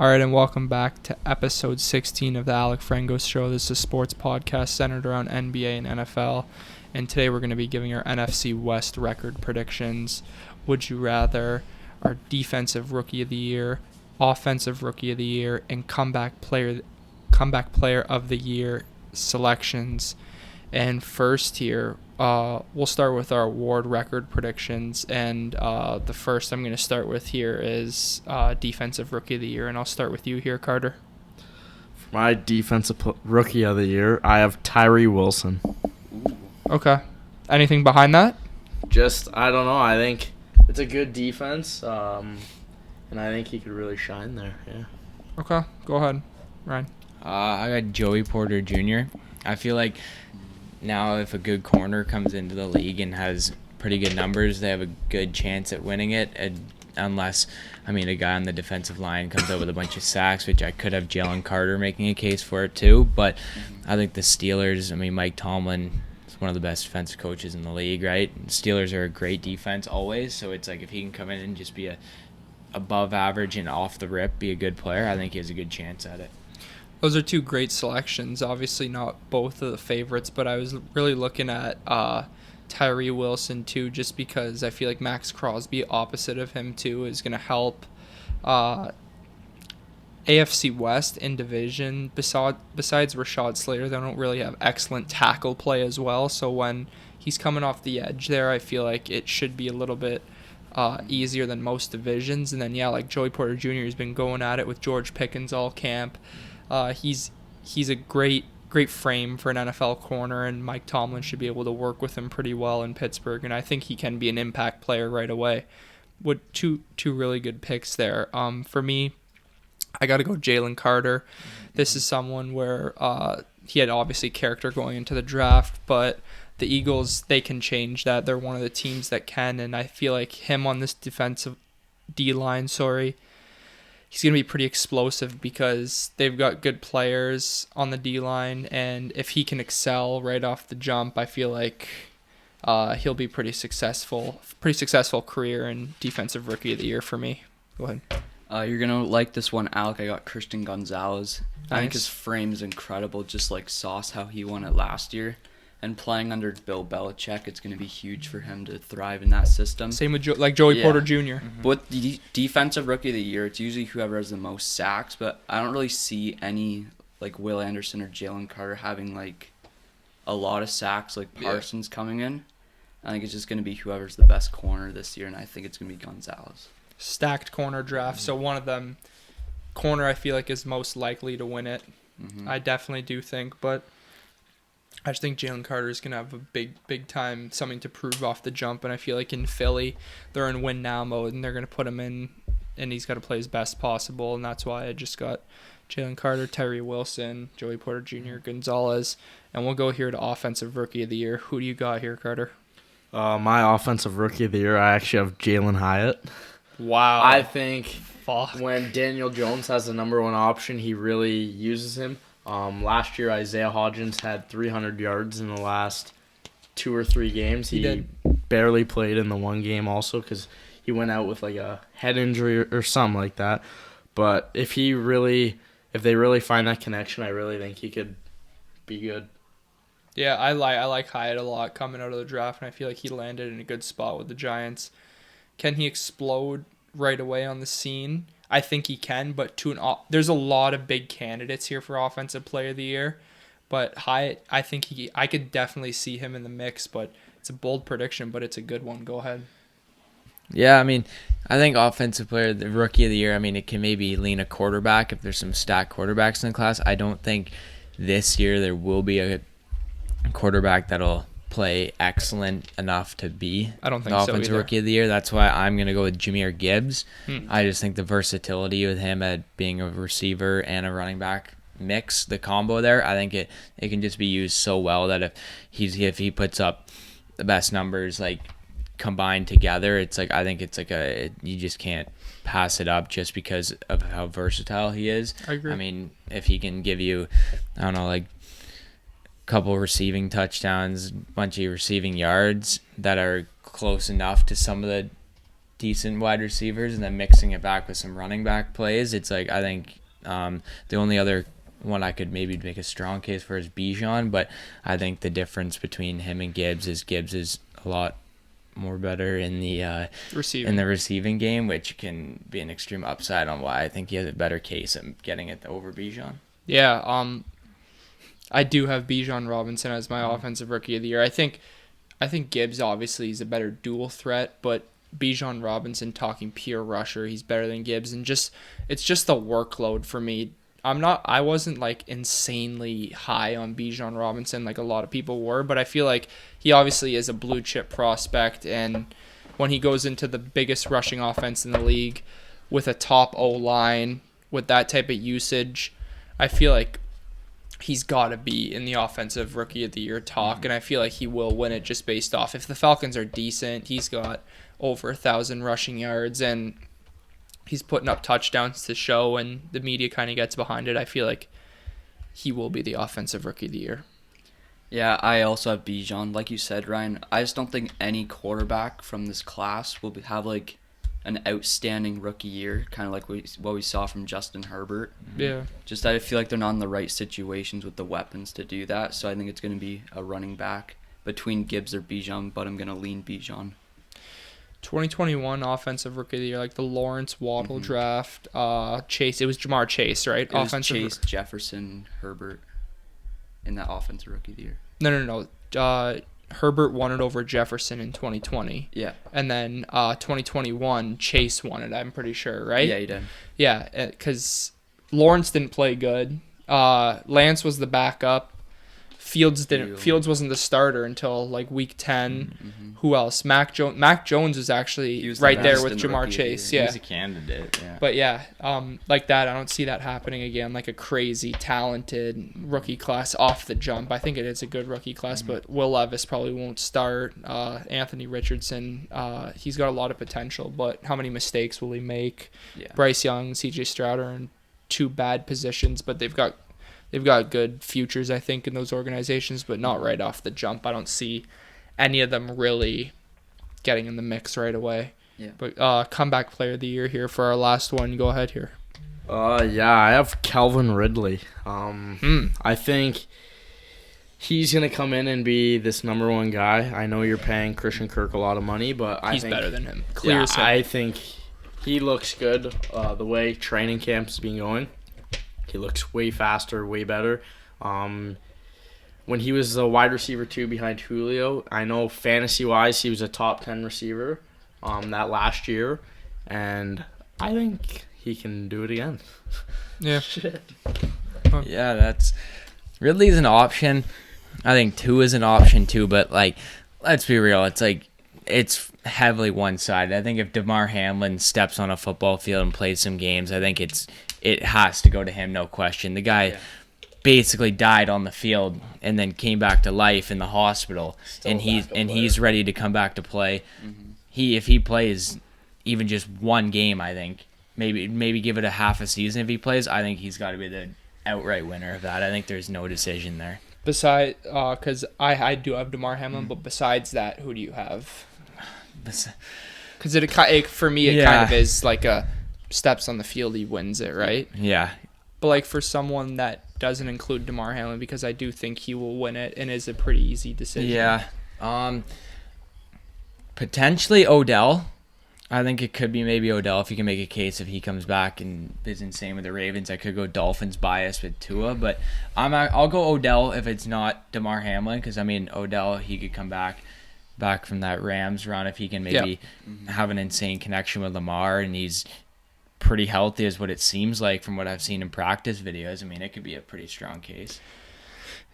All right, and welcome back to episode 16 of the Alec Frengos Show. This is a sports podcast centered around NBA and NFL. And today we're going to be giving our NFC West record predictions. Would you rather, our defensive rookie of the year, offensive rookie of the year, and comeback player of the year selections. And first here, we'll start with our award record predictions. And the first I'm going to start with here is defensive rookie of the year. And I'll start with you here, Carter. For my defensive rookie of the year, I have Tyree Wilson. Okay. Anything behind that? I don't know. I think it's a good defense, and I think he could really shine there. Yeah. Okay. Go ahead, Ryan. I got Joey Porter Jr. I feel like now if a good corner comes into the league and has pretty good numbers, they have a good chance at winning it. Unless, a guy on the defensive line comes out with a bunch of sacks, which I could have Jalen Carter making a case for it too. But I think the Steelers, Mike Tomlin is one of the best defensive coaches in the league, right? And Steelers are a great defense always, so it's like if he can come in and just be above average and off the rip, be a good player, I think he has a good chance at it. Those are two great selections. Obviously not both of the favorites, but I was really looking at Tyree Wilson too, just because I feel like Max Crosby, opposite of him too, is going to help AFC West in division. Besides Rashad Slater, they don't really have excellent tackle play as well. So when he's coming off the edge there, I feel like it should be a little bit easier than most divisions. And then, like Joey Porter Jr. has been going at it with George Pickens all camp. He's a great frame for an NFL corner, and Mike Tomlin should be able to work with him pretty well in Pittsburgh, and I think he can be an impact player right away. With two really good picks there. For me, I got to go Jalen Carter. This is someone where he had obviously character going into the draft, but the Eagles, they can change that. They're one of the teams that can, and I feel like him on this defensive D-line, he's going to be pretty explosive because they've got good players on the D-line, and if he can excel right off the jump, I feel like he'll be pretty successful career and defensive rookie of the year for me. Go ahead. You're going to like this one, Alec. I got Christian Gonzalez. Nice. I think his frame is incredible, just like Sauce, how he won it last year. And playing under Bill Belichick, it's going to be huge for him to thrive in that system. Same with Joey Porter Jr. Mm-hmm. But the defensive rookie of the year, it's usually whoever has the most sacks, but I don't really see any like Will Anderson or Jalen Carter having like a lot of sacks like Parsons coming in. I think it's just going to be whoever's the best corner this year, and I think it's going to be Gonzalez. Stacked corner draft, so one of them, corner I feel like is most likely to win it. Mm-hmm. I definitely do think, but I just think Jalen Carter is going to have a big time, something to prove off the jump. And I feel like in Philly, they're in win now mode, and they're going to put him in, and he's got to play his best possible. And that's why I just got Jalen Carter, Tyree Wilson, Joey Porter Jr., Gonzalez. And we'll go here to offensive rookie of the year. Who do you got here, Carter? My offensive rookie of the year, I actually have Jalen Hyatt. Wow. I think when Daniel Jones has the number one option, he really uses him. Last year, Isaiah Hodgins had 300 yards in the last 2 or 3 games. He barely played in the one game also because he went out with like a head injury or something like that. But if they really find that connection, I really think he could be good. Yeah, I like Hyatt a lot coming out of the draft, and I feel like he landed in a good spot with the Giants. Can he explode right away on the scene? I think he can, but there's a lot of big candidates here for Offensive Player of the Year. But Hyatt, I think I could definitely see him in the mix, but it's a bold prediction, but it's a good one. Go ahead. Yeah, I think Offensive Player, the Rookie of the Year, it can maybe lean a quarterback if there's some stacked quarterbacks in the class. I don't think this year there will be a quarterback that'll play excellent enough to be I don't think the so offensive either. rookie of the year. That's why I'm going to go with Jahmyr Gibbs. I just think the versatility with him at being a receiver and a running back mix, the combo there, I think it can just be used so well that if he puts up the best numbers like combined together, it's like I think it's like you just can't pass it up just because of how versatile he is. I agree. If he can give you, I don't know, like couple receiving touchdowns, bunch of receiving yards that are close enough to some of the decent wide receivers and then mixing it back with some running back plays. It's like I think the only other one I could maybe make a strong case for is Bijan, but I think the difference between him and Gibbs is a lot more better in the receiving game, which can be an extreme upside on why I think he has a better case of getting it over Bijan. Yeah, I do have Bijan Robinson as my offensive rookie of the year. I think Gibbs obviously is a better dual threat, but Bijan Robinson, talking pure rusher, he's better than Gibbs, and it's just the workload for me. I wasn't like insanely high on Bijan Robinson like a lot of people were, but I feel like he obviously is a blue chip prospect, and when he goes into the biggest rushing offense in the league with a top O-line with that type of usage, I feel like he's got to be in the offensive rookie of the year talk, and I feel like he will win it just based off if the Falcons are decent. He's got over 1,000 rushing yards, and he's putting up touchdowns to show, and the media kind of gets behind it. I feel like he will be the offensive rookie of the year. Yeah, I also have Bijan. Like you said, Ryan, I just don't think any quarterback from this class will have like an outstanding rookie year, kind of like what we saw from Justin Herbert. Yeah. Just I feel like they're not in the right situations with the weapons to do that, so I think it's going to be a running back between Gibbs or Bijan, but I'm going to lean Bijan. 2021 offensive rookie of the year, like the Lawrence Waddle draft, Chase. It was Jamar Chase, right? It was Chase, Jefferson, Herbert in that offensive rookie of the year. No. Herbert won it over Jefferson in 2020. Yeah. And then 2021, Chase won it, I'm pretty sure, right? Yeah, he did. Yeah, because Lawrence didn't play good. Lance was the backup. Fields wasn't the starter until like week 10. Mm-hmm. Who else? Mac Jones was actually right there with Jamar Chase. Yeah, he's a candidate. Yeah. But yeah, like that, I don't see that happening again. Like a crazy talented rookie class off the jump. I think it is a good rookie class, but Will Levis probably won't start. Anthony Richardson, he's got a lot of potential, but how many mistakes will he make? Yeah. Bryce Young, C.J. Stroud are in two bad positions, but they've got good futures, I think, in those organizations, but not right off the jump. I don't see any of them really getting in the mix right away. Yeah. But comeback player of the year here for our last one. Go ahead here. Yeah, I have Calvin Ridley. I think he's going to come in and be this number one guy. I know you're paying Christian Kirk a lot of money, but I think he's better than him. Clear as him. I think he looks good the way training camp's been going. He looks way faster, way better. When he was a wide receiver 2 behind Julio, I know fantasy-wise he was a top 10 receiver that last year, and I think he can do it again. Yeah. Yeah, that's Ridley's an option. I think 2 is an option too, but like, let's be real. It's like it's heavily one-sided. I think if DeMar Hamlin steps on a football field and plays some games, I think it has to go to him, no question. The guy basically died on the field and then came back to life in the hospital, and he's ready to come back to play. Mm-hmm. If he plays even just one game, I think maybe give it a half a season. If he plays, I think he's got to be the outright winner of that. I think there's no decision there. Besides, because I do have DeMar Hamlin, but besides that, who do you have? Because for me, it kind of is like a steps on the field, he wins it, right? Yeah. But like for someone that doesn't include DeMar Hamlin, because I do think he will win it and is a pretty easy decision. Yeah. Potentially Odell. I think it could be maybe Odell if you can make a case if he comes back and is insane with the Ravens. I could go Dolphins bias with Tua, but I'll go Odell if it's not DeMar Hamlin, because I mean Odell, he could come back from that Rams run if he can maybe have an insane connection with Lamar, and he's pretty healthy is what it seems like from what I've seen in practice videos. I mean, it could be a pretty strong case.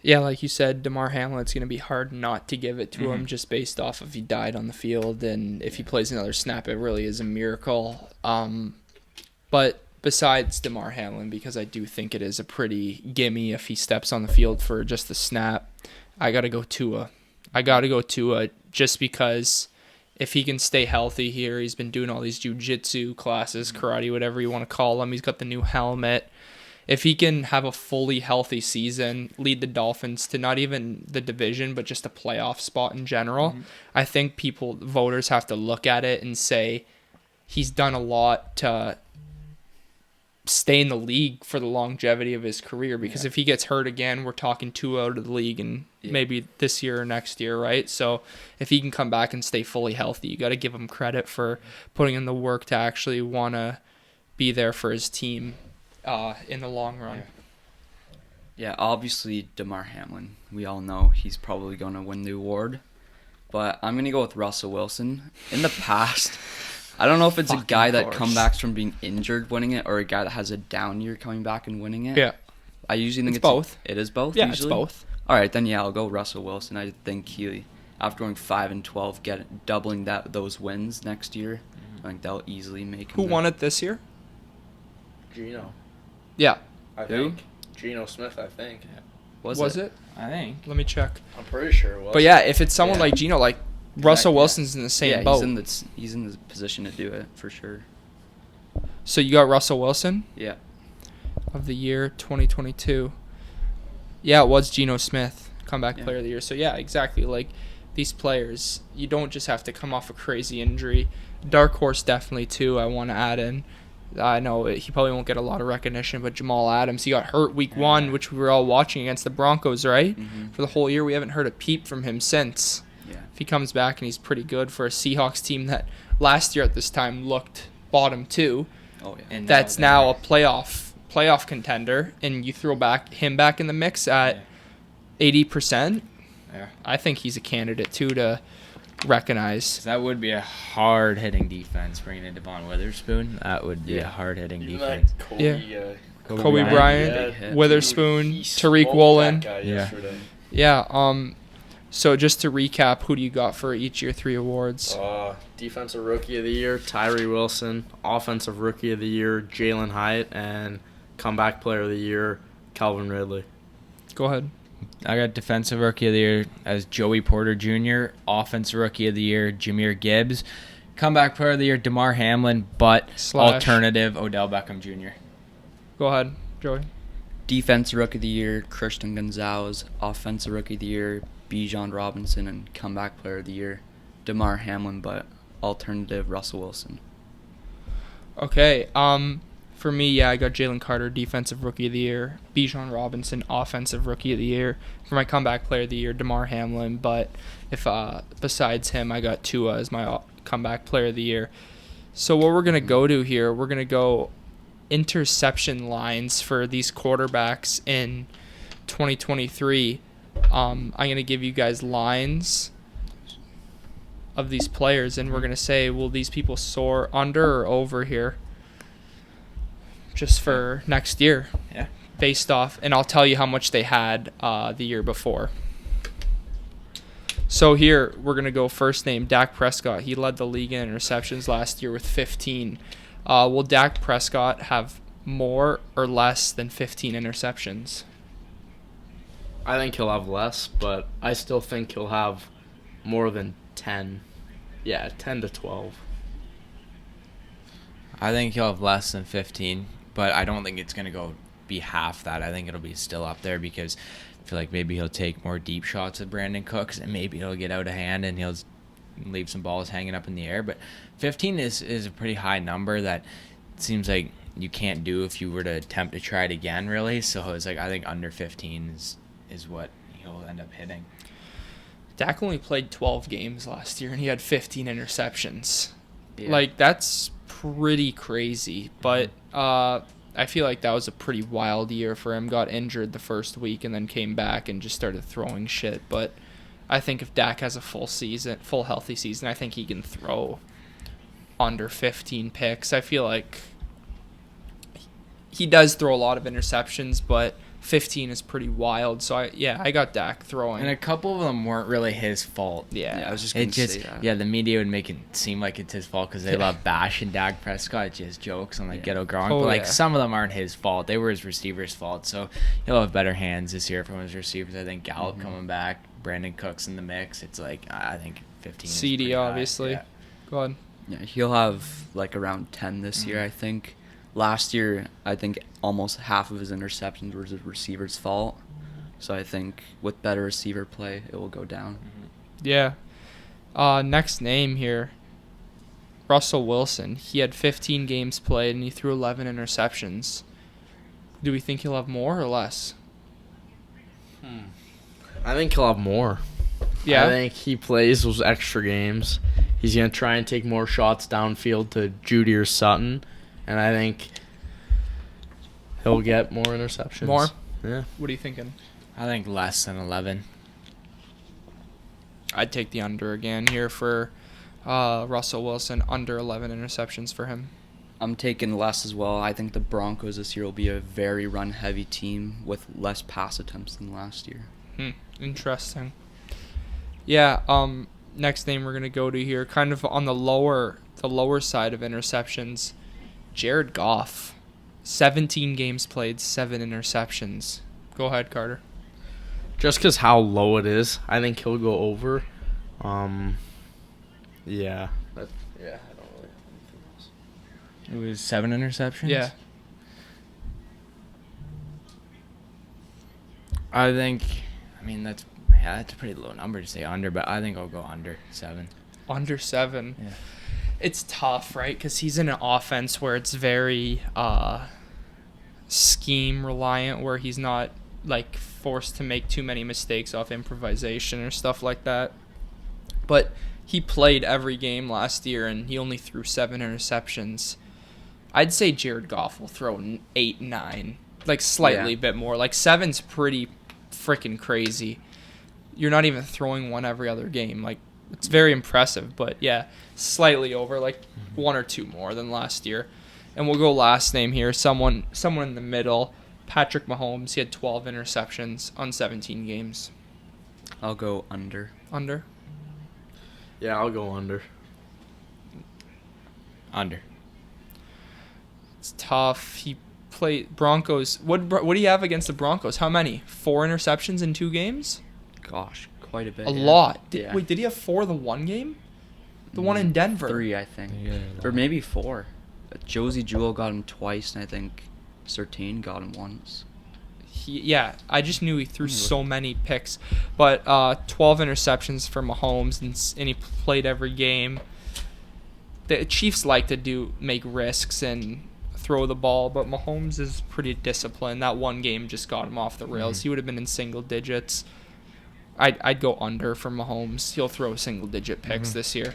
Yeah, like you said, DeMar Hamlin, it's going to be hard not to give it to him just based off if he died on the field, and if he plays another snap, it really is a miracle. But besides DeMar Hamlin, because I do think it is a pretty gimme if he steps on the field for just the snap, I got to go Tua. Just because if he can stay healthy here, he's been doing all these jiu-jitsu classes, karate, whatever you want to call them. He's got the new helmet. If he can have a fully healthy season, lead the Dolphins to not even the division, but just a playoff spot in general, I think voters have to look at it and say, he's done a lot to stay in the league for the longevity of his career, because if he gets hurt again, we're talking 2 out of the league and maybe this year or next year, right? So if he can come back and stay fully healthy, you got to give him credit for putting in the work to actually want to be there for his team in the long run. Yeah, obviously DeMar Hamlin. We all know he's probably going to win the award. But I'm going to go with Russell Wilson. In the past, I don't know if it's a guy that comebacks from being injured winning it or a guy that has a down year coming back and winning it. Yeah. I usually think it's both. It is both? Yeah, usually? it's both. All right, then I'll go Russell Wilson. I think he, after going 5-12, doubling those wins next year, I think that'll easily make him. Who won it this year? Geno. Yeah. I think. Geno Smith, I think. Was it? I think. Let me check. I'm pretty sure it was. But yeah, if it's someone like Geno, like Russell Wilson's in the same boat. He's in the position to do it for sure. So you got Russell Wilson? Yeah. Of the year 2022. Yeah, it was Geno Smith, comeback player of the year. So yeah, exactly. Like these players, you don't just have to come off a crazy injury. Dark horse definitely too. I want to add in. I know he probably won't get a lot of recognition, but Jamal Adams, he got hurt week 1, which we were all watching against the Broncos, right? Mm-hmm. For the whole year, we haven't heard a peep from him since. Yeah. If he comes back and he's pretty good for a Seahawks team that last year at this time looked bottom 2, And that's now a playoff contender, and you throw him back in the mix at 80%. Yeah. I think he's a candidate too to recognize. That would be a hard-hitting defense, bringing in Devon Witherspoon. That would be a hard-hitting defense. Kobe Bryant, Witherspoon, Tariq Woolen. So just to recap, who do you got for each of your 3 awards? Defensive Rookie of the Year, Tyree Wilson. Offensive Rookie of the Year, Jalen Hyatt. And Comeback Player of the Year, Calvin Ridley. Go ahead. I got Defensive Rookie of the Year as Joey Porter Jr., Offensive Rookie of the Year, Jahmyr Gibbs, Comeback Player of the Year, DeMar Hamlin, but alternative Odell Beckham Jr. Go ahead, Joey. Defensive Rookie of the Year, Christian Gonzalez. Offensive Rookie of the Year, Bijan Robinson. And Comeback Player of the Year, DeMar Hamlin, but alternative Russell Wilson. Okay, for me, I got Jalen Carter, Defensive Rookie of the Year, Bijan Robinson, Offensive Rookie of the Year. For my Comeback Player of the Year, DeMar Hamlin, but if besides him, I got Tua as my Comeback Player of the Year. So what we're going to go to here, we're going to go interception lines for these quarterbacks in 2023. I'm going to give you guys lines of these players, and we're going to say, will these people soar under or over here? Just for next year. Yeah. Based off, and I'll tell you how much they had the year before. So here, we're going to go first name, Dak Prescott. He led the league in interceptions last year with 15. Will Dak Prescott have more or less than 15 interceptions? I think he'll have less, but I still think he'll have more than 10. Yeah, 10 to 12. I think he'll have less than 15, but I don't think it's going to be half that. I think it'll be still up there because I feel like maybe he'll take more deep shots at Brandon Cooks and maybe it'll get out of hand and he'll leave some balls hanging up in the air. But 15 is a pretty high number that it seems like you can't do if you were to attempt to try it again, really. So it's like I think under 15 is what he'll end up hitting. Dak only played 12 games last year and he had 15 interceptions. Yeah. Like, that's pretty crazy, but I feel like that was a pretty wild year for him. Got injured the first week and then came back and just started throwing shit. But I think if Dak has a full healthy season, I think he can throw under 15 picks. I feel like he does throw a lot of interceptions, but 15 is pretty wild. So I got Dak throwing. And a couple of them weren't really his fault. Yeah, I was just going to say that. Yeah, the media would make it seem like it's his fault because they love bashing Dak Prescott. It's just jokes on Ghetto Gronk. But some of them aren't his fault. They were his receivers' fault. So he'll have better hands this year from his receivers. I think Gallup coming back, Brandon Cooks in the mix. It's like I think 15. CD obviously. Yeah. Go ahead. Yeah, he'll have like around 10 this year, I think. Last year, I think almost half of his interceptions were his receiver's fault. So I think with better receiver play, it will go down. Yeah. Next name here. Russell Wilson. He had 15 games played and he threw 11 interceptions. Do we think he'll have more or less? I think he'll have more. Yeah. I think he plays those extra games. He's going to try and take more shots downfield to Judy or Sutton. And I think he'll get more interceptions. More? Yeah. What are you thinking? I think less than 11. I'd take the under again here for Russell Wilson. Under 11 interceptions for him. I'm taking less as well. I think the Broncos this year will be a very run-heavy team with less pass attempts than last year. Interesting. Yeah, next name we're going to go to here, kind of on the lower side of interceptions, Jared Goff. 17 games played, 7 interceptions. Go ahead, Carter. Just because how low it is, I think he'll go over. Yeah. I don't really have anything else. It was 7 interceptions? Yeah. I think, that's a pretty low number to say under, but I think I'll go under 7. Under 7. Yeah. It's tough, right? Because he's in an offense where it's very scheme reliant, where he's not like forced to make too many mistakes off improvisation or stuff like that. But he played every game last year and he only threw 7 interceptions. I'd say Jared Goff will throw 8, 9, like slightly a bit more. Like 7's pretty freaking crazy. You're not even throwing one every other game. Like, it's very impressive, but yeah, slightly over, like 1 or 2 more than last year. And we'll go last name here, someone in the middle. Patrick Mahomes. He had 12 interceptions on 17 games. I'll go under. Under? Yeah, I'll go under. Under. It's tough. He played Broncos. What do you have against the Broncos? How many? 4 interceptions in 2 games? Gosh, quite a bit. A lot. Yeah. Wait, did he have 4 the one game? The one in Denver? 3, I think. Yeah, Or maybe 4. Josie Jewell got him twice, and I think Surtain got him once. I just knew he threw so many picks. But 12 interceptions for Mahomes, and he played every game. The Chiefs like to make risks and throw the ball, but Mahomes is pretty disciplined. That one game just got him off the rails. He would have been in single digits. I'd go under for Mahomes. He'll throw single-digit picks this year.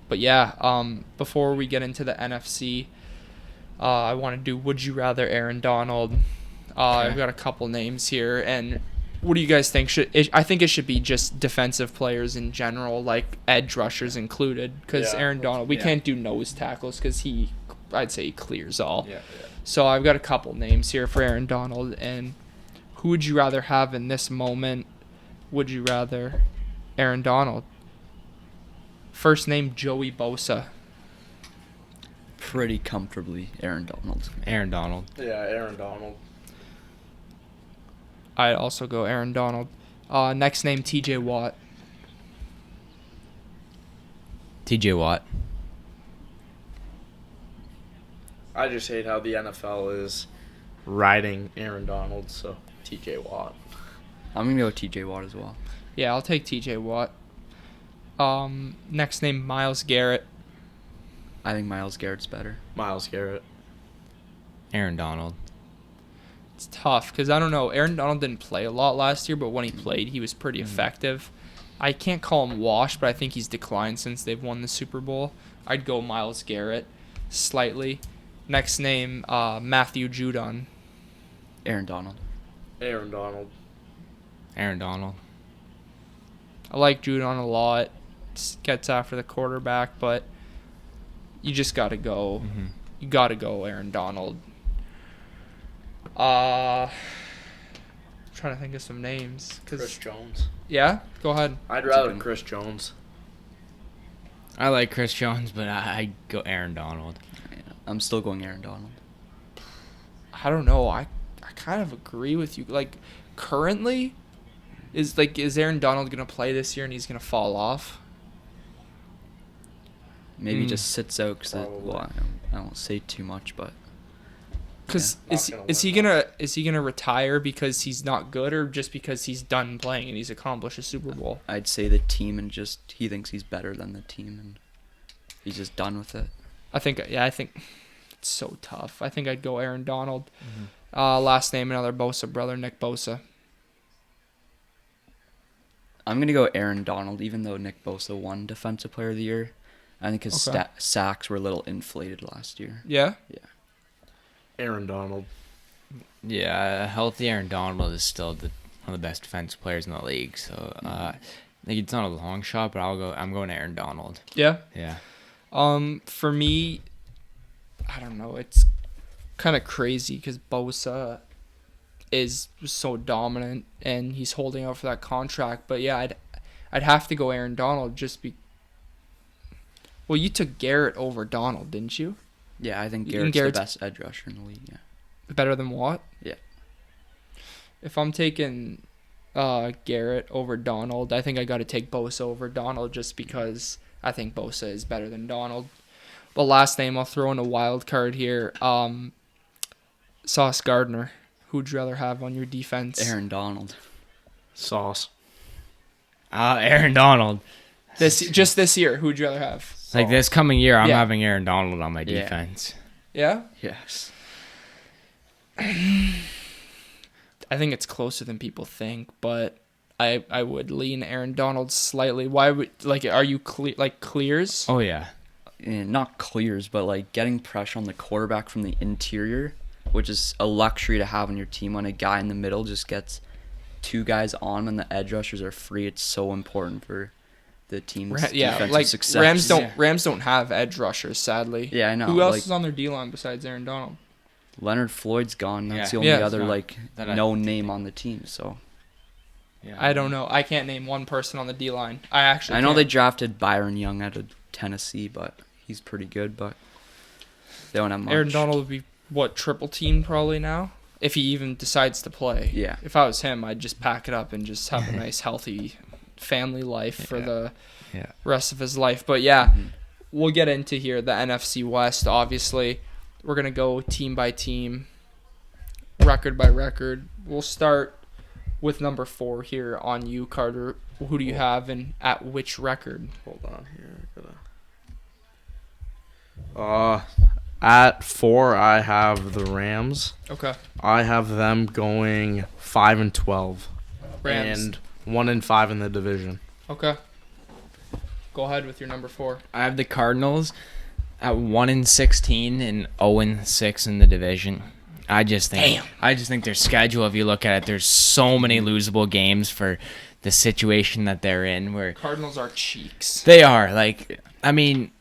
But yeah, before we get into the NFC, I want to do Would You Rather Aaron Donald. I've got a couple names here, and what do you guys think? I think it should be just defensive players in general, like edge rushers included, because Aaron Donald, we can't do nose tackles because I'd say he clears all. Yeah. So I've got a couple names here for Aaron Donald, and who would you rather have in this moment? Would you rather Aaron Donald? First name, Joey Bosa. Pretty comfortably, Aaron Donald. Aaron Donald. Yeah, Aaron Donald. I'd also go Aaron Donald. Next name, TJ Watt. TJ Watt. I just hate how the NFL is riding Aaron Donald, so TJ Watt. I'm going to go with TJ Watt as well. Yeah, I'll take TJ Watt. Next name, Myles Garrett. I think Myles Garrett's better. Myles Garrett. Aaron Donald. It's tough because I don't know. Aaron Donald didn't play a lot last year, but when he played, he was pretty effective. I can't call him washed, but I think he's declined since they've won the Super Bowl. I'd go Myles Garrett slightly. Next name, Matthew Judon. Aaron Donald. Aaron Donald. Aaron Donald. I like Judon a lot. Gets after the quarterback, but you just got to go. You got to go Aaron Donald. Trying to think of some names. Chris Jones. Yeah? Go ahead. I'd rather Chris Jones. I like Chris Jones, but I go Aaron Donald. Yeah, I'm still going Aaron Donald. I don't know. I kind of agree with you. Like, currently, is Aaron Donald going to play this year and he's going to fall off? Maybe just sits out because I don't say too much, but because is he gonna retire because he's not good or just because he's done playing and he's accomplished a Super Bowl? I'd say the team and just he thinks he's better than the team and He's just done with it. I think it's so tough. I think I'd go Aaron Donald. Last name, another Bosa brother, Nick Bosa. I'm going to go Aaron Donald, even though Nick Bosa won Defensive Player of the Year. I think his sacks were a little inflated last year. Yeah? Yeah. Aaron Donald. Yeah, a healthy Aaron Donald is still one of the best defensive players in the league. So I think it's not a long shot, but I'm going Aaron Donald. Yeah? Yeah. For me, I don't know. It's kind of crazy because Bosa is so dominant and he's holding out for that contract. But yeah, I'd have to go Aaron Donald just be. Well, you took Garrett over Donald, didn't you? Yeah, I think Garrett's Garrett's the best edge rusher in the league. Yeah. Better than Watt? Yeah. If I'm taking Garrett over Donald, I think I got to take Bosa over Donald just because I think Bosa is better than Donald. But last name, I'll throw in a wild card here. Sauce Gardner. Who'd you rather have on your defense? Aaron Donald. Sauce. Aaron Donald. This year, who'd you rather have? Like this coming year, I'm having Aaron Donald on my defense. Yeah? Yes. I think it's closer than people think, but I would lean Aaron Donald slightly. Why would are you clears? Oh yeah. Not clears, but like getting pressure on the quarterback from the interior, which is a luxury to have on your team when a guy in the middle just gets two guys on when the edge rushers are free. It's so important for the team's defensive success. Rams don't have edge rushers, sadly. Yeah, I know. Who else is on their D-line besides Aaron Donald? Leonard Floyd's gone. That's the only other no name on the team. So yeah, I don't know. I can't name one person on the D-line. I know they drafted Byron Young out of Tennessee, but he's pretty good. But they don't have much. Aaron Donald would be triple team probably now if he even decides to play. Yeah. If I was him, I'd just pack it up and just have a nice healthy family life for the rest of his life. But we'll get into here the NFC West. Obviously, we're gonna go team by team, record by record. We'll start with number 4 here on you, Carter. Who do you have and at which record? Hold on here. At 4, I have the Rams. Okay. I have them going 5-12. Rams. And 1-5 in the division. Okay. Go ahead with your number 4. I have the Cardinals at 1-16 and 0-6 in the division. I just think their schedule, if you look at it, there's so many losable games for the situation that they're in. Where Cardinals are cheeks. They are. I mean,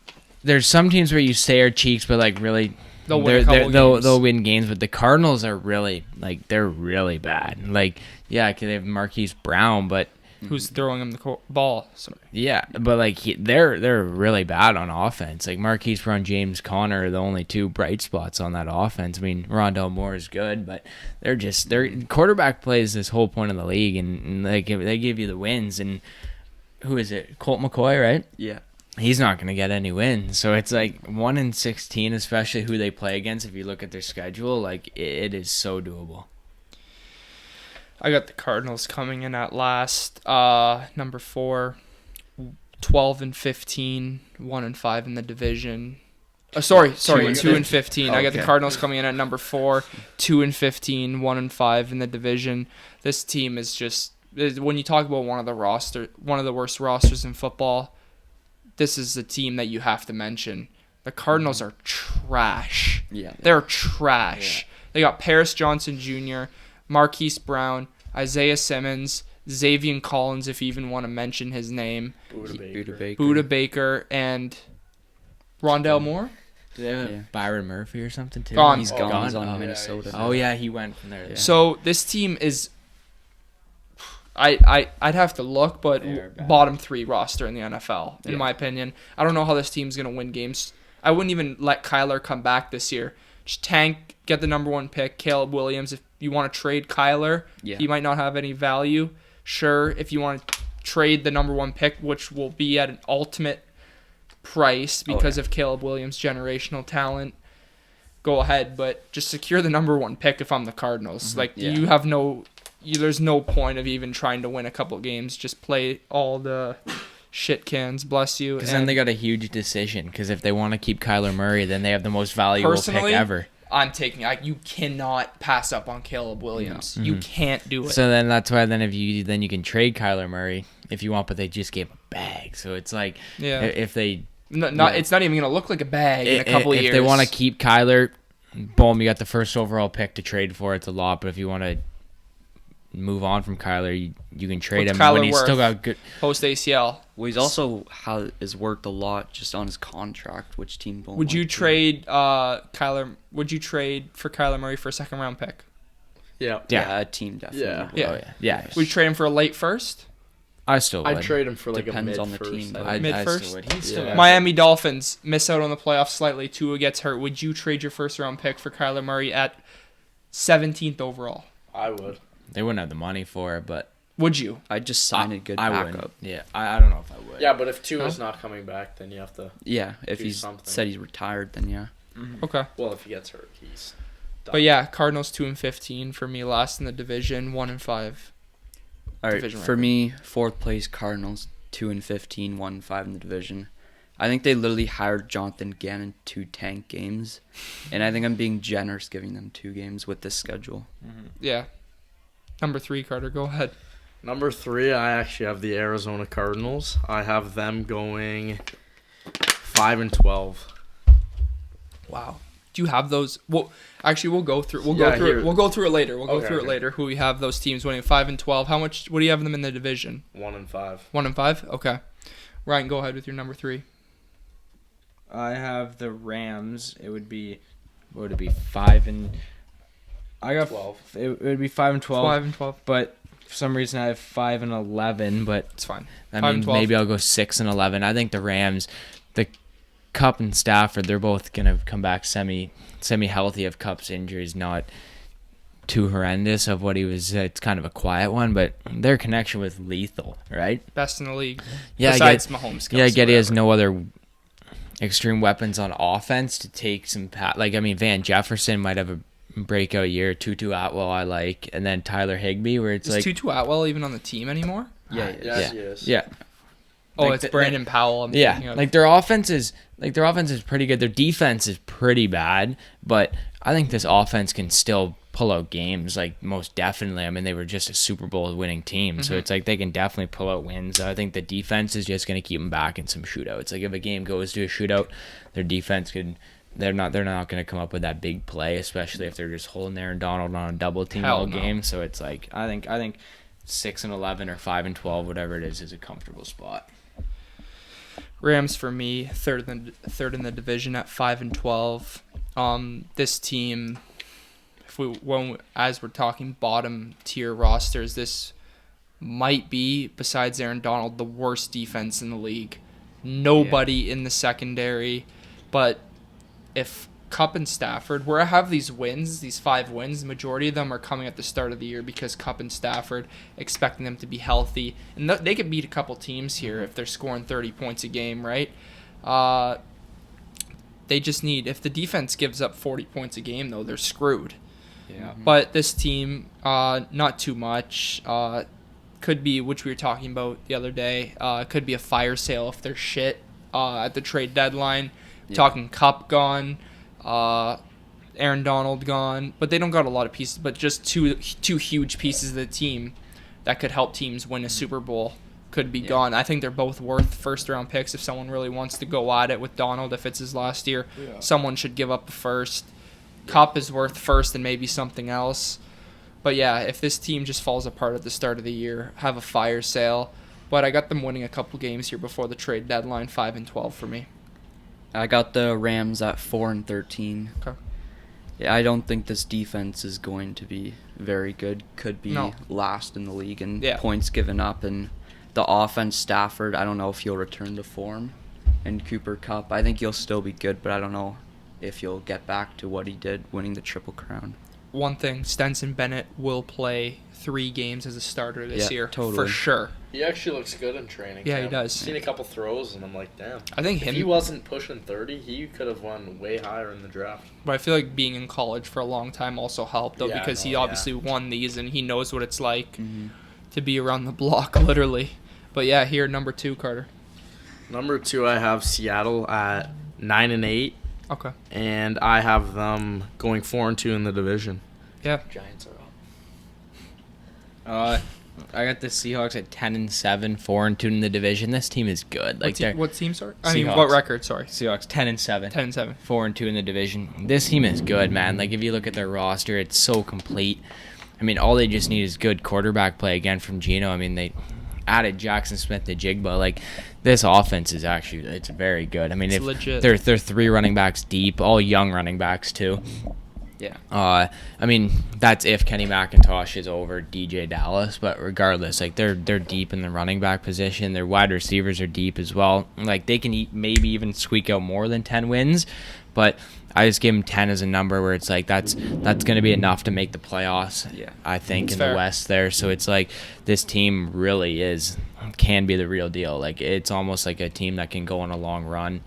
there's some teams where you say are cheeks, but really they'll win games. But the Cardinals are really they're really bad. They have Marquise Brown, but who's throwing him the ball? Sorry. Yeah, but they're really bad on offense. Marquise Brown, James Conner are the only two bright spots on that offense. I mean, Rondell Moore is good, but their quarterback play is this whole point of the league, and they give you the wins. And who is it? Colt McCoy, right? Yeah. He's not going to get any wins. So it's 1-16, especially who they play against. If you look at their schedule, it is so doable. I got the Cardinals coming in at last. Number 4, 12-15, 1-5 in the division. Sorry, 2-15. I got the Cardinals coming in at number 4, 2-15, 1-5 in the division. This team is just, when you talk about one of the worst rosters in football, this is the team that you have to mention. The Cardinals are trash. Yeah. They're trash. Yeah. They got Paris Johnson Jr., Marquise Brown, Isaiah Simmons, Xavier Collins, if you even want to mention his name. Buda Baker, and Rondell Moore. Do they have Byron Murphy or something too? Gone. He's gone. He's on Minnesota. He went from there. Yeah. So this team is, I'd have to look, but bottom 3 roster in the NFL, in my opinion. I don't know how this team's going to win games. I wouldn't even let Kyler come back this year. Just tank, get the number 1 pick, Caleb Williams. If you want to trade Kyler, he might not have any value. Sure, if you want to trade the number 1 pick, which will be at an ultimate price because of Caleb Williams' generational talent, go ahead. But just secure the number 1 pick if I'm the Cardinals. You have there's no point of even trying to win a couple games. Just play all the shit cans. Bless you. Because then they got a huge decision. Because if they want to keep Kyler Murray, then they have the most valuable pick ever. I'm taking. You cannot pass up on Caleb Williams. You can't do it. So then that's why you can trade Kyler Murray if you want, but they just gave him a bag. So it's like if they it's not even gonna look like a bag in a couple years. If they want to keep Kyler, boom, you got the first overall pick to trade for. It's a lot, but if you want to move on from Kyler, you can trade him when he's still got good post ACL. Well, he's also has worked a lot just on his contract, which team won't. Would you trade Kyler? Would you trade for Kyler Murray for a second round pick? Yeah, a team definitely. Yeah. Would you trade him for a late first? I still would. I'd trade him for like Depends a on the mid-first. team. Mid I first. still would. He's still Miami Dolphins miss out on the playoffs slightly. Tua gets hurt. Would you trade your first round pick for Kyler Murray at 17th overall? I would. They wouldn't have the money for it, but would you? I'd just sign a good I backup. wouldn't. Yeah, I don't know if I would. Yeah, but if Tua's not coming back, then you have to. Yeah, if do he's something. said he's retired, then yeah. Okay. Well, if he gets hurt, he's done. But yeah, Cardinals 2-15 for me, last in the division, 1-5. All right, Division for record. me, fourth place Cardinals, 2-15, 1-5 in the division. I think they literally hired Jonathan Gannon to tank games, and I think I'm being generous giving them 2 games with this schedule. Yeah. Number 3, Carter, go ahead. Number 3, I actually have the Arizona Cardinals. I have them going 5-12. Wow. Do you have those? Well, actually, we'll go through. We'll Yeah, go through here. it. We'll go through it later. We'll go Okay, through it okay. later. Who we have those teams winning 5-12? How much? What do you have them in the division? 1-5. 1-5. Okay. Ryan, go ahead with your number 3. I have the Rams. It would be, what would it be, 5 and... I got 12. It would be 5-12. 5-12. But for some reason I have 5-11. But It's fine. I 5 and mean, 12. maybe I'll go 6-11. I think the Rams, the Cup and Stafford, they're both gonna come back semi healthy. If Cup's injury is not too horrendous of what he was, it's kind of a quiet one. But their connection was lethal, right? Best in the league. Yeah, Besides Mahomes. Yeah, I Kelsey, get he has whatever. no other extreme weapons on offense to take some Van Jefferson might have a breakout year. Tutu Atwell I like, and then Tyler Higbee, where it's Is like Tutu Atwell even on the team anymore? Yeah, Yes, he is. yeah. Oh, Like it's the- Brandon Powell. I'm thinking of. Like their offense is pretty good. Their defense is pretty bad, but I think this offense can still pull out games, like most definitely. I mean, they were just a Super Bowl winning team, so it's like they can definitely pull out wins. I think the defense is just going to keep them back in some shootouts. Like if a game goes to a shootout, their defense could. They're not going to come up with that big play, especially if they're just holding Aaron Donald on a double team Hell all no. game. So it's like I think 6-11 or 5-12, whatever it is a comfortable spot. Rams for me, third in the division at 5-12. This team, as we're talking bottom tier rosters, this might be, besides Aaron Donald, the worst defense in the league. Nobody in the secondary, but if Kupp and Stafford, where I have these 5 wins, the majority of them are coming at the start of the year because Kupp and Stafford, expecting them to be healthy. And they could beat a couple teams here if they're scoring 30 points a game, right? They just need, if the defense gives up 40 points a game, though, they're screwed. Yeah. But this team, not too much. Could be, which we were talking about the other day, could be a fire sale if they're shit at the trade deadline. Yeah. Talking Kupp gone, Aaron Donald gone, but they don't got a lot of pieces, but just two huge pieces of the team that could help teams win a Super Bowl could be gone. I think they're both worth first-round picks if someone really wants to go at it with Donald if it's his last year. Yeah. Someone should give up a first. Kupp is worth first and maybe something else. But yeah, if this team just falls apart at the start of the year, have a fire sale. But I got them winning a couple games here before the trade deadline, 5-12 for me. I got the Rams at 4-13. Okay. Yeah, I don't think this defense is going to be very good. Could be last in the league in points given up. And the offense, Stafford, I don't know if he'll return to form. And Cooper Kupp, I think he'll still be good, but I don't know if he'll get back to what he did winning the Triple Crown. One thing, Stenson Bennett will play 3 games as a starter this year. Totally. For sure. He actually looks good in training. Yeah, he camp. does. Seen a couple throws, and I'm like, damn. I think If he wasn't pushing 30, he could have won way higher in the draft. But I feel like being in college for a long time also helped, though, because he obviously won these and he knows what it's like to be around the block, literally. But yeah, here, number 2, Carter. Number 2, I have Seattle at 9-8. Okay. And I have them going 4-2 in the division. Yeah. Giants are up. I got the Seahawks at 10-7, 4-2 in the division. This team is good. Like what team? Sorry. Seahawks. What record? Sorry. Seahawks 10-7. 10-7. 4-2 in the division. This team is good, man. Like if you look at their roster, it's so complete. I mean, all they just need is good quarterback play again from Geno. I mean, they added Jackson Smith to Jigba. Like this offense is actually it's very good. I mean, if legit. they're 3 running backs deep, all young running backs too. Yeah. I mean, that's if Kenny McIntosh is over DJ Dallas, but regardless, like they're deep in the running back position. Their wide receivers are deep as well. Like they can maybe even squeak out more than 10 wins, but I just give them 10 as a number where it's like that's going to be enough to make the playoffs. Yeah. I think That's in fair. the West there. So it's like this team really can be the real deal. Like it's almost like a team that can go on a long run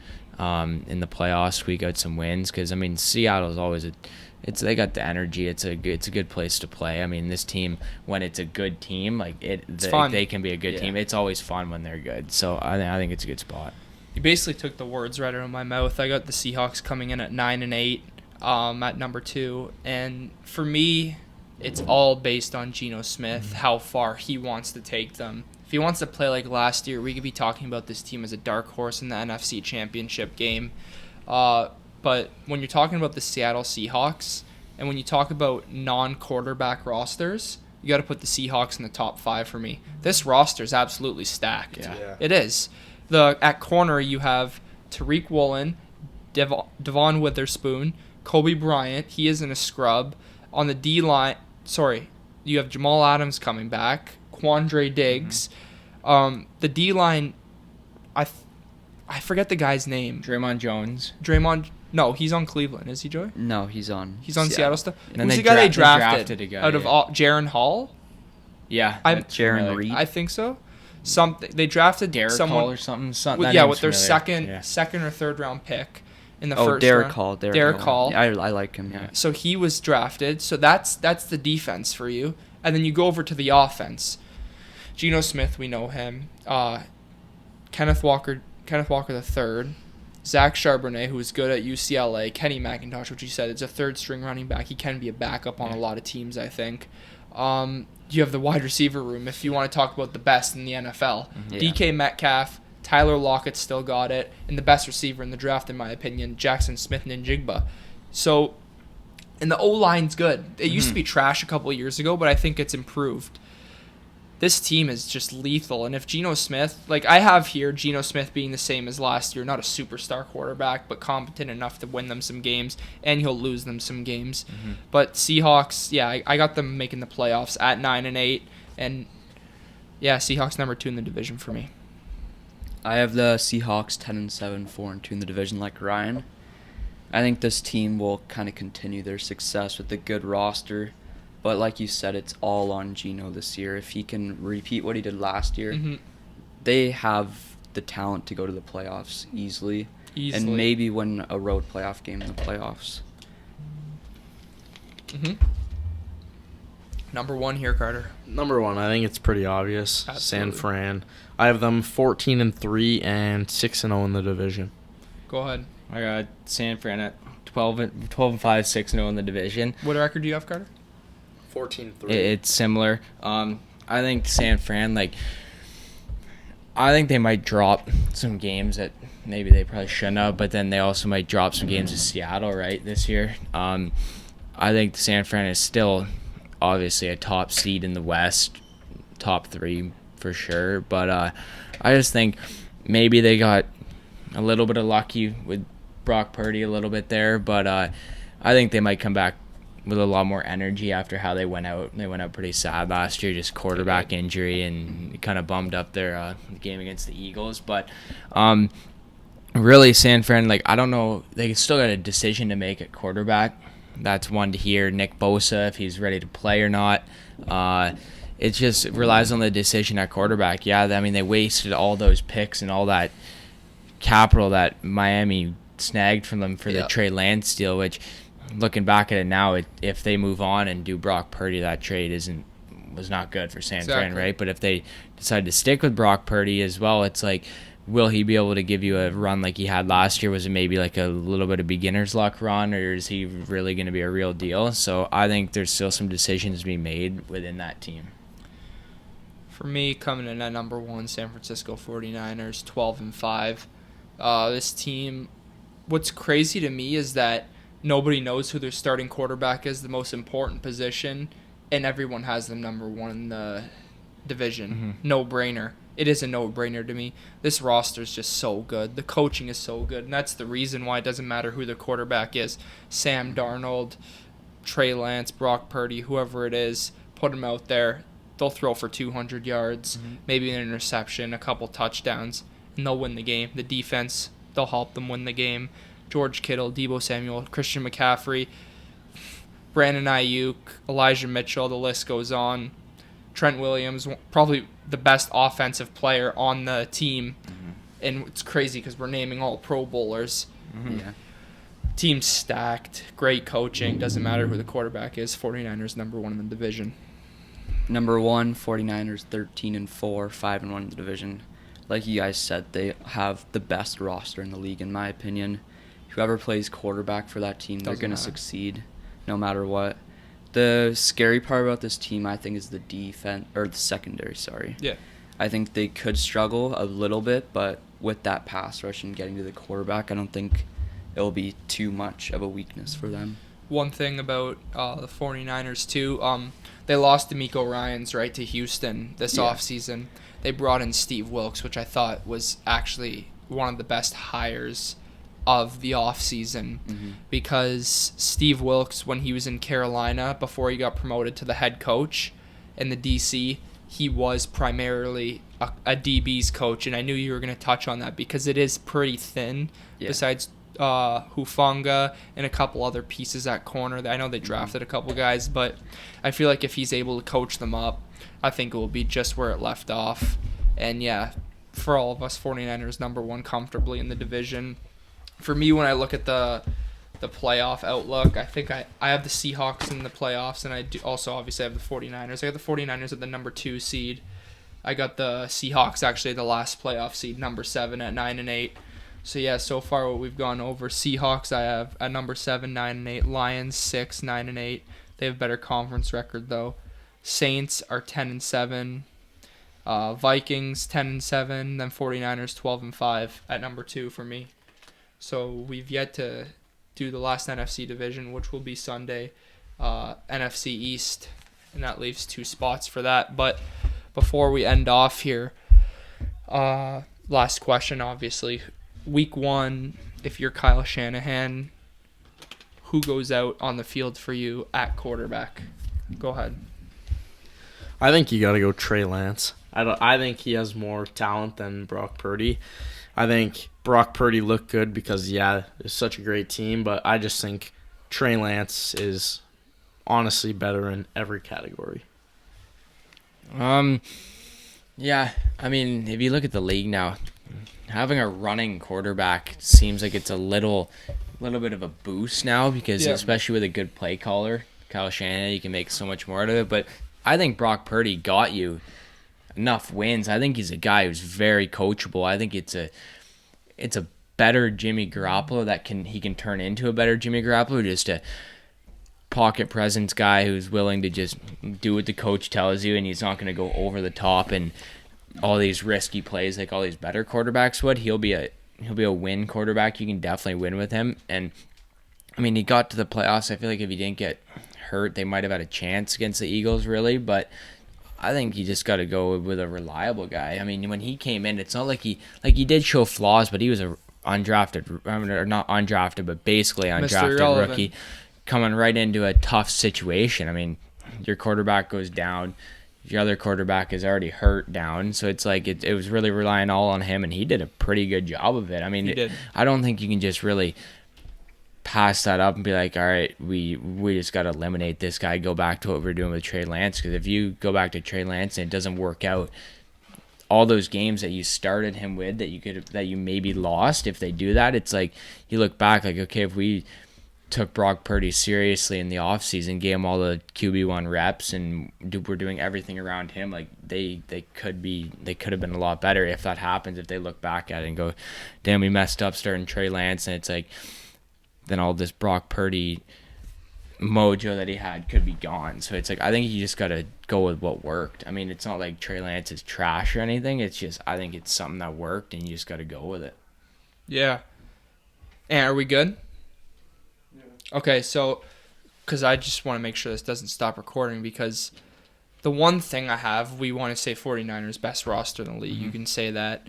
in the playoffs, squeak out some wins. Because I mean, Seattle's always they got the energy. It's a good place to play. I mean, this team when it's a good team, like fun. they can be a good Yeah. team. It's always fun when they're good. So I think it's a good spot. You basically took the words right out of my mouth. I got the Seahawks coming in at 9-8 at number 2. And for me, it's all based on Geno Smith, how far he wants to take them. If he wants to play like last year, we could be talking about this team as a dark horse in the NFC Championship game. But when you're talking about the Seattle Seahawks, and when you talk about non-quarterback rosters, you got to put the Seahawks in the top 5 for me. This roster is absolutely stacked. Yeah. It is. At corner, you have Tariq Woolen, Devon Witherspoon, Kobe Bryant. He isn't a scrub. On the D-line, you have Jamal Adams coming back, Quandre Diggs. The D-line, I forget the guy's name. Draymond Jones. No, he's on Cleveland. Is he, Joy? No, he's on. He's on Seattle stuff. And then Who's they the guy they they drafted drafted a guy, out of yeah. Jaron Hall? Yeah, I'm- that's Jaron familiar. Reed. I think so. They drafted Derek someone Hall or something. with, That yeah, name's with their familiar. second or third round pick in the Oh, first Derek round. Hall. Derek Hall. Yeah, I like him. Yeah. So he was drafted. So that's the defense for you. And then you go over to the offense. Geno Smith, we know him. Kenneth Walker the third. Zach Charbonnet, who is good at UCLA. Kenny McIntosh, which you said is a third string running back. He can be a backup on a lot of teams, I think. You have the wide receiver room if you want to talk about the best in the NFL. Yeah. DK Metcalf, Tyler Lockett still got it, and the best receiver in the draft, in my opinion, Jackson Smith and Njigba. So, and the O-line's good. It used to be trash a couple of years ago, but I think it's improved. This team is just lethal, and if Geno Smith, like I have here, Geno Smith being the same as last year, not a superstar quarterback, but competent enough to win them some games, and he'll lose them some games. But Seahawks, yeah, I got them making the playoffs at 9-8, and yeah, Seahawks number 2 in the division for me. I have the Seahawks 10-7, 4-2 in the division, like Ryan. I think this team will kind of continue their success with a good roster. But like you said, it's all on Geno this year. If he can repeat what he did last year, they have the talent to go to the playoffs easily. And maybe win a road playoff game in the playoffs. Number 1 here, Carter. Number 1, I think it's pretty obvious. Absolutely. San Fran. I have them 14-3 and 6-0 in the division. Go ahead. I got San Fran at 12-5, 6-0 in the division. What record do you have, Carter? 14-3. It's similar. I think San Fran, I think they might drop some games that maybe they probably shouldn't have, but then they also might drop some games to Seattle, right, this year. I think San Fran is still obviously a top seed in the West, top 3 for sure, but I just think maybe they got a little bit of lucky with Brock Purdy a little bit there, but I think they might come back with a lot more energy after how they went out. They went out pretty sad last year, just quarterback injury, and it kind of bummed up their game against the Eagles. But really, San Fran, I don't know, they still got a decision to make at quarterback. That's one to hear. Nick Bosa, if he's ready to play or not. It just relies on the decision at quarterback. Yeah, I mean, they wasted all those picks and all that capital that Miami snagged from them for the Trey Lance deal, which, looking back at it now, if they move on and do Brock Purdy, that trade was not good for San Fran, right? But if they decide to stick with Brock Purdy as well, it's like will he be able to give you a run like he had last year? Was it maybe like a little bit of beginner's luck run, or is he really going to be a real deal? So I think there's still some decisions to be made within that team. For me, coming in at number 1, San Francisco 49ers, 12-5. This team, what's crazy to me is that nobody knows who their starting quarterback is, the most important position, and everyone has them number 1 in the division. Mm-hmm. No-brainer. It is a no-brainer to me. This roster is just so good. The coaching is so good, and that's the reason why it doesn't matter who the quarterback is. Sam Darnold, Trey Lance, Brock Purdy, whoever it is, put them out there. They'll throw for 200 yards, maybe an interception, a couple touchdowns, and they'll win the game. The defense, they'll help them win the game. George Kittle, Deebo Samuel, Christian McCaffrey, Brandon Ayuk, Elijah Mitchell, the list goes on. Trent Williams, probably the best offensive player on the team. And it's crazy because we're naming all Pro Bowlers. Yeah. Team's stacked, great coaching, doesn't matter who the quarterback is. 49ers number 1 in the division. Number 1, 49ers 13-4, 5-1 in the division. Like you guys said, they have the best roster in the league, in my opinion. Whoever plays quarterback for that team, they're going to succeed no matter what. The scary part about this team, I think, is the defense, or the secondary, sorry. Yeah. I think they could struggle a little bit, but with that pass rush and getting to the quarterback, I don't think it'll be too much of a weakness for them. One thing about the 49ers, too, they lost D'Amico Ryans, right, to Houston this offseason. They brought in Steve Wilkes, which I thought was actually one of the best hires of the offseason because Steve Wilkes, when he was in Carolina, before he got promoted to the head coach in the DC, he was primarily a DB's coach, and I knew you were going to touch on that because it is pretty thin besides Hufanga and a couple other pieces at corner. I know they drafted a couple guys, but I feel like if he's able to coach them up, I think it will be just where it left off. And yeah, for all of us, 49ers number 1 comfortably in the division. For me, when I look at the playoff outlook, I think I have the Seahawks in the playoffs, and I do also obviously have the 49ers. I got the 49ers at the number 2 seed. I got the Seahawks actually the last playoff seed, number 7 at 9-8. So yeah, so far what we've gone over, Seahawks I have at number 7, 9-8. Lions 6, 9-8. They have a better conference record though. Saints are 10-7. Vikings 10-7. Then 49ers 12-5 at number 2 for me. So we've yet to do the last NFC division, which will be Sunday, NFC East, and that leaves 2 spots for that. But before we end off here, last question, obviously. Week 1, if you're Kyle Shanahan, who goes out on the field for you at quarterback? Go ahead. I think you got to go Trey Lance. I think he has more talent than Brock Purdy. I think Brock Purdy looked good because, it's such a great team, but I just think Trey Lance is honestly better in every category. Yeah, I mean, if you look at the league now, having a running quarterback seems like it's a little bit of a boost now because especially with a good play caller, Kyle Shanahan, you can make so much more out of it. But I think Brock Purdy got you enough wins. I think he's a guy who's very coachable. I think it's a better Jimmy Garoppolo he can turn into a better Jimmy Garoppolo, just a pocket presence guy who's willing to just do what the coach tells you, and he's not going to go over the top and all these risky plays like all these better quarterbacks would. He'll be a win quarterback. You can definitely win with him. And I mean, he got to the playoffs. I feel like if he didn't get hurt, they might have had a chance against the Eagles, really. But I think you just got to go with a reliable guy. I mean, when he came in, it's not like he did show flaws, but he was a undrafted, or not undrafted, but basically undrafted rookie coming right into a tough situation. I mean, your quarterback goes down. Your other quarterback is already hurt down. So it's like it was really relying all on him, and he did a pretty good job of it. I mean, I don't think you can just really pass that up and be like, all right, we just got to eliminate this guy, go back to what we're doing with Trey Lance. Because if you go back to Trey Lance and it doesn't work out, all those games that you started him with that you maybe lost, if they do that, it's like you look back like, okay, if we took Brock Purdy seriously in the offseason, gave him all the QB1 reps, and were doing everything around him, like they could have been a lot better if that happens, if they look back at it and go, damn, we messed up starting Trey Lance, and it's like then all this Brock Purdy mojo that he had could be gone. So it's like I think you just got to go with what worked. I mean, it's not like Trey Lance is trash or anything. It's just I think it's something that worked, and you just got to go with it. Yeah. And are we good? Yeah. Okay, so because I just want to make sure this doesn't stop recording, because the one thing I have, we want to say 49ers best roster in the league. You can say that.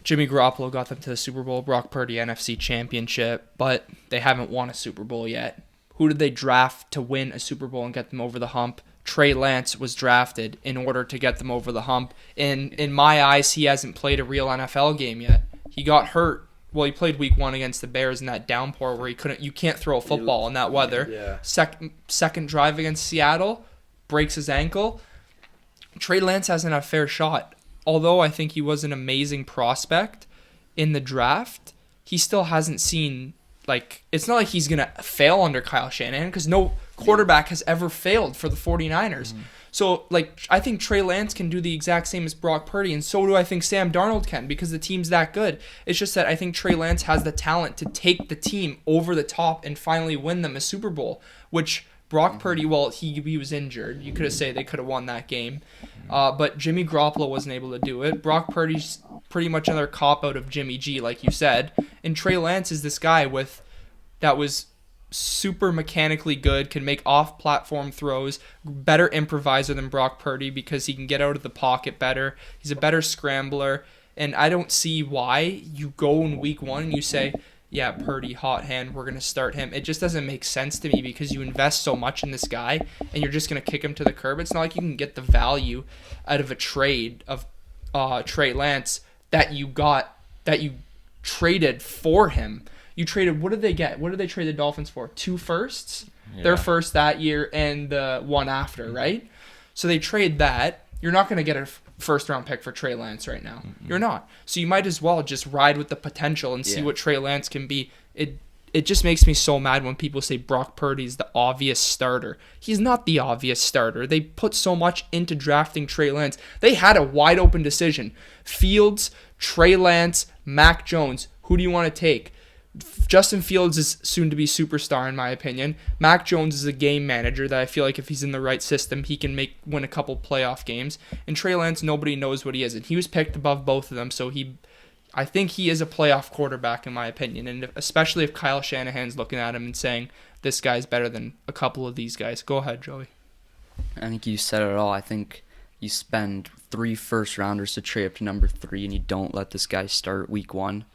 Jimmy Garoppolo got them to the Super Bowl, Brock Purdy NFC Championship, but they haven't won a Super Bowl yet. Who did they draft to win a Super Bowl and get them over the hump? Trey Lance was drafted in order to get them over the hump. In my eyes, he hasn't played a real NFL game yet. He got hurt. Well, he played week 1 against the Bears in that downpour where you can't throw a football in that weather. Yeah. Second drive against Seattle, breaks his ankle. Trey Lance hasn't had a fair shot. Although I think he was an amazing prospect in the draft, he still hasn't seen, like, it's not like he's going to fail under Kyle Shanahan, because no quarterback has ever failed for the 49ers. So, like, I think Trey Lance can do the exact same as Brock Purdy, and so do I think Sam Darnold can, because the team's that good. It's just that I think Trey Lance has the talent to take the team over the top and finally win them a Super Bowl, which Brock Purdy, well, he was injured. You could have said they could have won that game. But Jimmy Garoppolo wasn't able to do it. Brock Purdy's pretty much another cop-out of Jimmy G, like you said. And Trey Lance is this guy that was super mechanically good, can make off-platform throws, better improviser than Brock Purdy because he can get out of the pocket better. He's a better scrambler. And I don't see why you go in week 1 and you say, yeah, Purdy, hot hand, we're going to start him. It just doesn't make sense to me because you invest so much in this guy and you're just going to kick him to the curb. It's not like you can get the value out of a trade of Trey Lance that you traded for him. You traded, what did they get? What did they trade the Dolphins for? 2 firsts? Yeah. Their first that year and the one after, right? So they trade that. You're not going to get a first-round pick for Trey Lance right now. You're not. So you might as well just ride with the potential and see what Trey Lance can be. It just makes me so mad when people say Brock Purdy's the obvious starter. He's not the obvious starter. They put so much into drafting Trey Lance. They had a wide-open decision. Fields, Trey Lance, Mac Jones. Who do you want to take? Justin Fields is soon to be superstar in my opinion. Mac Jones is a game manager that I feel like if he's in the right system, he can win a couple playoff games. And Trey Lance, nobody knows what he is, and he was picked above both of them. So I think he is a playoff quarterback in my opinion, and especially if Kyle Shanahan's looking at him and saying this guy's better than a couple of these guys. Go ahead, Joey. I think you said it all. I think you spend 3 first-rounders to trade up to number 3, and you don't let this guy start week 1.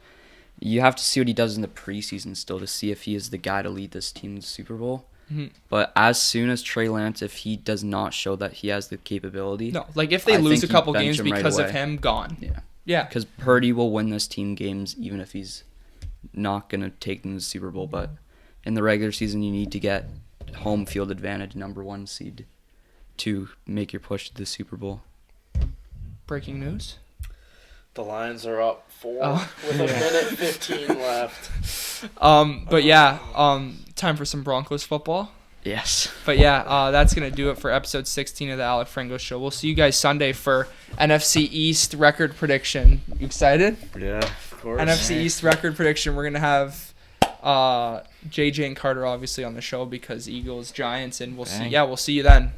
You have to see what he does in the preseason still to see if he is the guy to lead this team to the Super Bowl. But as soon as Trey Lance, if he does not show that he has the capability... No, like if they lose a couple games because of him, gone. Yeah. Because Purdy will win this team games even if he's not going to take them to the Super Bowl. But in the regular season, you need to get home field advantage, number 1 seed, to make your push to the Super Bowl. Breaking news? The Lions are up 4 with a minute 15 left. But yeah, time for some Broncos football. Yes. But yeah, that's going to do it for episode 16 of the Alec Frengos Show. We'll see you guys Sunday for NFC East record prediction. You excited? Yeah, of course. NFC East record prediction. We're going to have JJ and Carter obviously on the show because Eagles, Giants, and we'll see. Yeah, we'll see you then.